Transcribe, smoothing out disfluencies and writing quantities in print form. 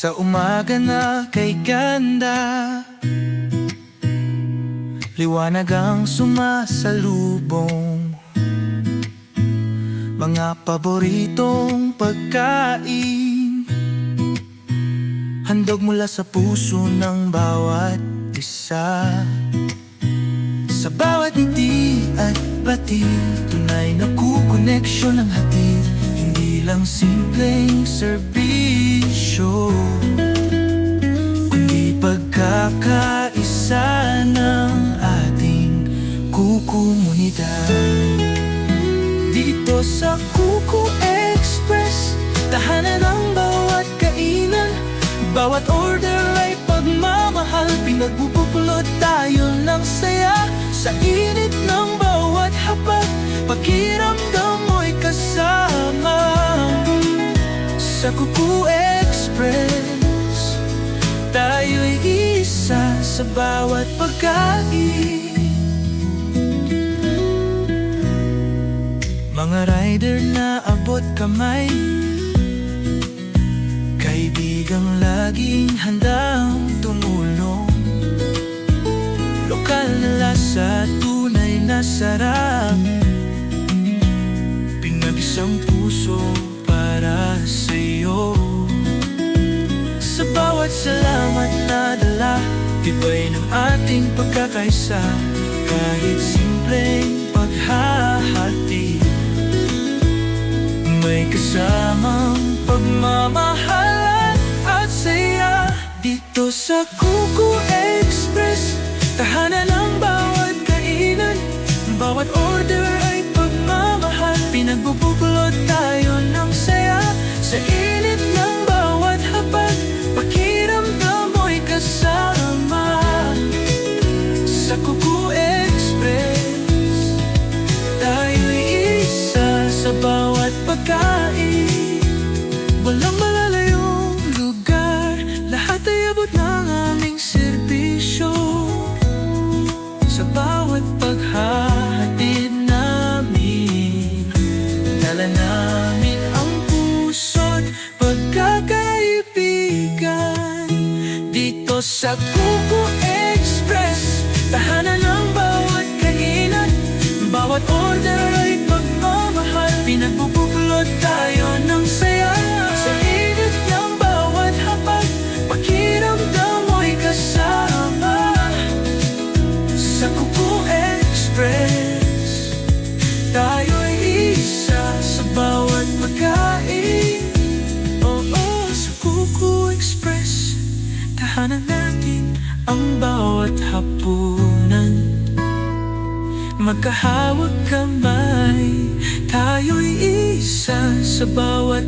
Sa umaga na kay ganda, liwanag ang sumasalubong. Mga paboritong pagkain, handog mula sa puso ng bawat isa. Sa bawat ngiti at bati, tunay na kukoneksyon ang hatid. Hindi lang simpleng serbisyo, kundi pagkakaisa ng ating kukomunidad. Dito sa Kuko Express, tahanan ng bawat kainan, bawat order ay pagmamahal. Pinagbubulot tayo ng saya sa init ng bawat hapag. Pakiramdam mo'y kasama sa Kuko Express. Tayo'y isa sa bawat pagkain. Mga rider na abot kamay, kaibigang laging handang tumulong. Lokal na lasa, tunay na sarap, pinag-isang puso para sa'yo. Sa bawat salamat na dala, tibay ng ating pagkakaisa. Kahit simpleng paghahati, may kasamang pagmamahalan at saya. Dito sa Kuko Express, tahanan ng bawat kainan, bawat order ay pagmamahal. Pinagbubuklod tayo ng saya sa init ng bawat hapag. Pakiramdam mo'y kasama sa Kuko Express. Tayo'y isa sa bawat pagkain. Walang malalayong lugar, lahat ay abot ng aming serbisyo. Sa bawat paghahatid namin, dala namin ang puso't pagkakaibigan. Dito sa Kuko Express, tahanan ng bawat kainan, bawat order ay pagmamahal. Pinagbubuklod tayo ng saya sa init ng bawat hapag. Pakiramdam mo'y kasama sa Kuko Express. Tayo'y isa sa bawat pagkain. Oo, sa Kuko Express, tahanan natin ang bawat hapunan. Magkahawag kamay, tayo'y isa sa bawat